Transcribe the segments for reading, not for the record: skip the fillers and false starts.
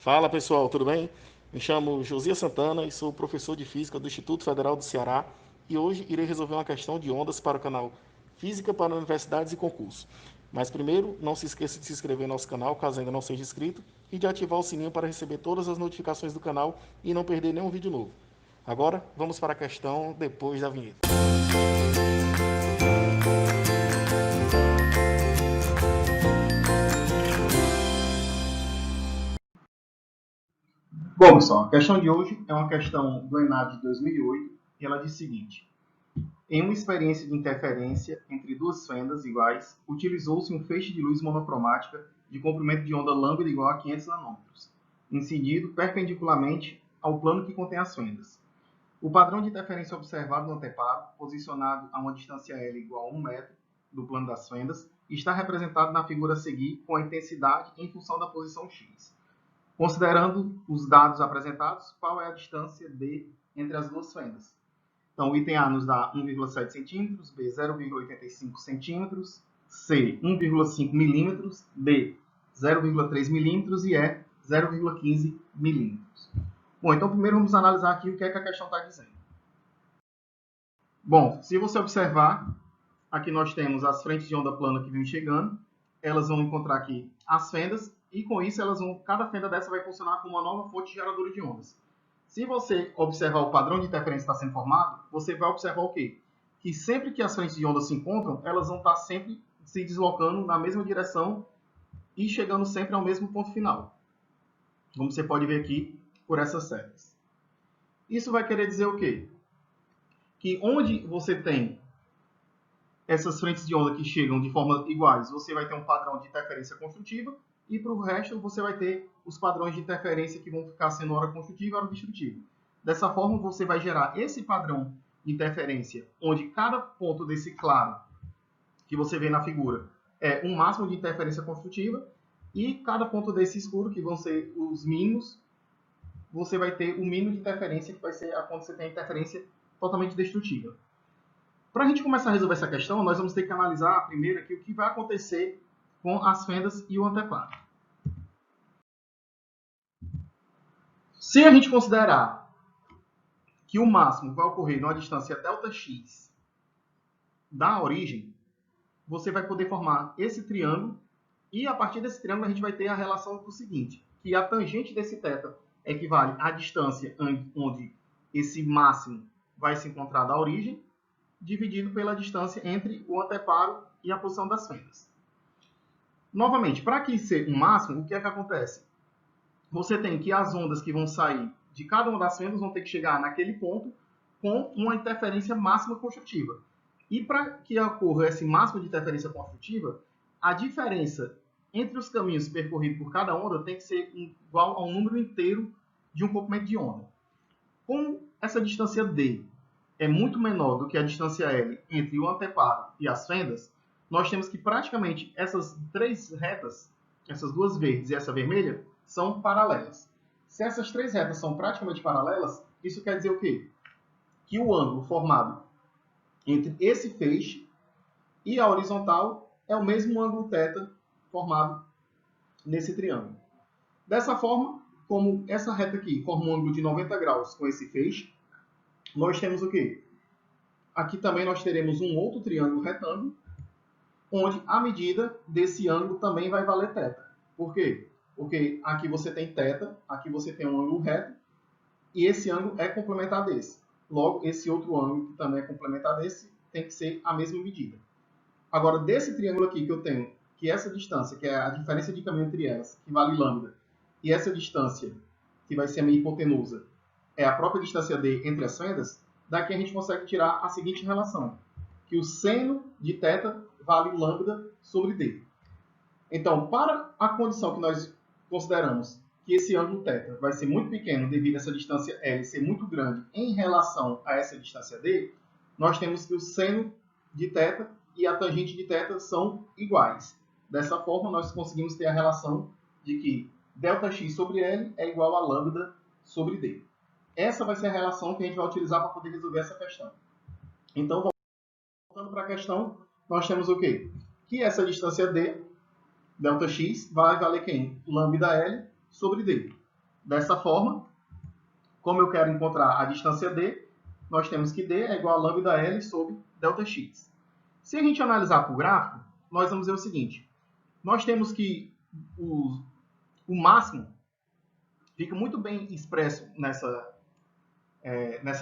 Fala pessoal, tudo bem? Me chamo Josias Santana e sou professor de Física do Instituto Federal do Ceará e hoje irei resolver uma questão de ondas para o canal Física para Universidades e Concurso. Mas primeiro, não se esqueça de se inscrever no nosso canal caso ainda não seja inscrito e de ativar o sininho para receber todas as notificações do canal e não perder nenhum vídeo novo. Agora, vamos para a questão depois da vinheta. Bom, pessoal, a questão de hoje é uma questão do ENAD de 2008 e ela diz o seguinte. Em uma experiência de interferência entre duas fendas iguais, utilizou-se um feixe de luz monocromática de comprimento de onda lambda igual a 500 nanômetros, incidido perpendicularmente ao plano que contém as fendas. O padrão de interferência observado no anteparo, posicionado a uma distância L igual a 1 metro do plano das fendas, está representado na figura a seguir com a intensidade em função da posição x. Considerando os dados apresentados, qual é a distância D entre as duas fendas? Então, o item A nos dá 1,7 centímetros, B 0,85 centímetros, C 1,5 milímetros, D 0,3 milímetros e E 0,15 milímetros. Bom, então primeiro vamos analisar aqui o que é que a questão está dizendo. Bom, se você observar, aqui nós temos as frentes de onda plana que vêm chegando, elas vão encontrar aqui as fendas e com isso cada fenda dessa vai funcionar como uma nova fonte geradora de ondas. Se você observar o padrão de interferência que está sendo formado, você vai observar o quê? Que sempre que as frentes de onda se encontram, elas vão estar sempre se deslocando na mesma direção e chegando sempre ao mesmo ponto final. Como você pode ver aqui por essas setas. Isso vai querer dizer o quê? Que onde você tem essas frentes de onda que chegam de forma iguais, você vai ter um padrão de interferência construtiva e para o resto você vai ter os padrões de interferência que vão ficar sendo hora construtiva e hora destrutiva. Dessa forma, você vai gerar esse padrão de interferência, onde cada ponto desse claro que você vê na figura é um máximo de interferência construtiva e cada ponto desse escuro, que vão ser os mínimos, você vai ter o mínimo de interferência, que vai ser quando você tem a interferência totalmente destrutiva. Para a gente começar a resolver essa questão, nós vamos ter que analisar primeiro aqui o que vai acontecer com as fendas e o anteparo. Se a gente considerar que o máximo vai ocorrer numa distância Δx da origem, você vai poder formar esse triângulo e a partir desse triângulo a gente vai ter a relação do seguinte, que a tangente desse θ equivale à distância onde esse máximo vai se encontrar da origem, dividido pela distância entre o anteparo e a posição das fendas. Novamente, para que ser um máximo, o que é que acontece? Você tem que as ondas que vão sair de cada uma das fendas vão ter que chegar naquele ponto com uma interferência máxima construtiva. E para que ocorra esse máximo de interferência construtiva, a diferença entre os caminhos percorridos por cada onda tem que ser igual ao número inteiro de um comprimento de onda. Como essa distância D é muito menor do que a distância L entre o anteparo e as fendas, nós temos que praticamente essas três retas, essas duas verdes e essa vermelha, são paralelas. Se essas três retas são praticamente paralelas, isso quer dizer o quê? Que o ângulo formado entre esse feixe e a horizontal é o mesmo ângulo θ formado nesse triângulo. Dessa forma, como essa reta aqui forma um ângulo de 90 graus com esse feixe, nós temos o quê? Aqui também nós teremos um outro triângulo retângulo, onde a medida desse ângulo também vai valer θ. Por quê? Porque aqui você tem θ, aqui você tem um ângulo reto, e esse ângulo é complementar desse. Logo, esse outro ângulo, que também é complementar desse, tem que ser a mesma medida. Agora, desse triângulo aqui que eu tenho, que essa distância, que é a diferença de caminho entre elas, que vale λ, e essa distância, que vai ser a minha hipotenusa, é a própria distância D entre as fendas, daqui a gente consegue tirar a seguinte relação, que o seno de θ vale λ sobre D. Então, para a condição que nós consideramos que esse ângulo θ vai ser muito pequeno devido a essa distância L ser muito grande em relação a essa distância D, nós temos que o seno de θ e a tangente de θ são iguais. Dessa forma, nós conseguimos ter a relação de que Δx sobre L é igual a λ sobre D. Essa vai ser a relação que a gente vai utilizar para poder resolver essa questão. Então, voltando para a questão, nós temos o quê? Que essa distância D, Δx, vai valer quem? Lambda L sobre D. Dessa forma, como eu quero encontrar a distância D, nós temos que D é igual a lambda L sobre ΔX. Se a gente analisar para o gráfico, nós vamos ver o seguinte. Nós temos que o máximo fica muito bem expresso nessa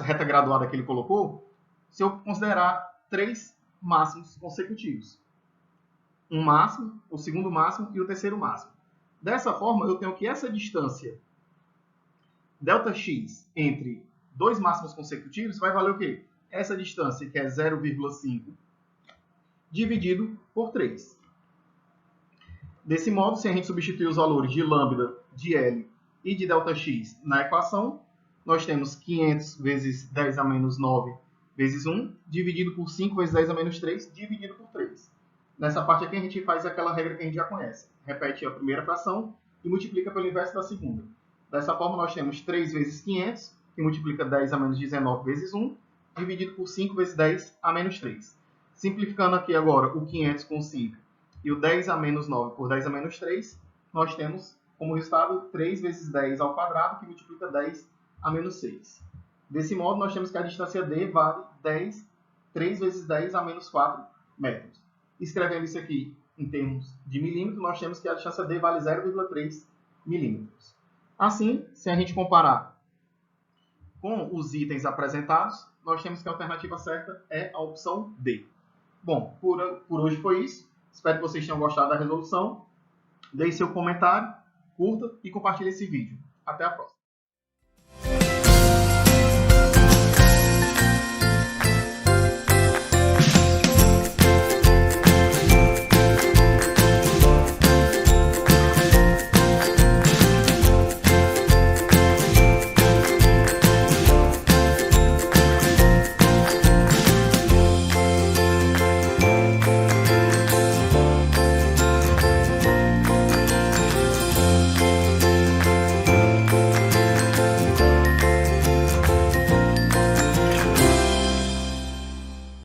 reta graduada que ele colocou, se eu considerar 3 máximos consecutivos. Um máximo, o segundo máximo e o terceiro máximo. Dessa forma, eu tenho que essa distância ΔX entre dois máximos consecutivos vai valer o quê? Essa distância, que é 0,5, dividido por 3. Desse modo, se a gente substituir os valores de lambda, de L e de ΔX na equação, nós temos 500 vezes 10 a menos 9 vezes 1, dividido por 5 vezes 10 a menos 3, dividido por 3. Nessa parte aqui a gente faz aquela regra que a gente já conhece. Repete a primeira fração e multiplica pelo inverso da segunda. Dessa forma, nós temos 3 vezes 500, que multiplica 10 a menos 19 vezes 1, dividido por 5 vezes 10 a menos 3. Simplificando aqui agora o 500 com 5 e o 10 a menos 9 por 10 a menos 3, nós temos como resultado 3 vezes 10 ao quadrado, que multiplica 10 a menos 6. Desse modo, nós temos que a distância D vale 3 vezes 10 a menos 4 metros. Escrevendo isso aqui em termos de milímetro, nós temos que a distância D vale 0,3 milímetros. Assim, se a gente comparar com os itens apresentados, nós temos que a alternativa certa é a opção D. Bom, por hoje foi isso. Espero que vocês tenham gostado da resolução. Deixe seu comentário, curta e compartilhe esse vídeo. Até a próxima.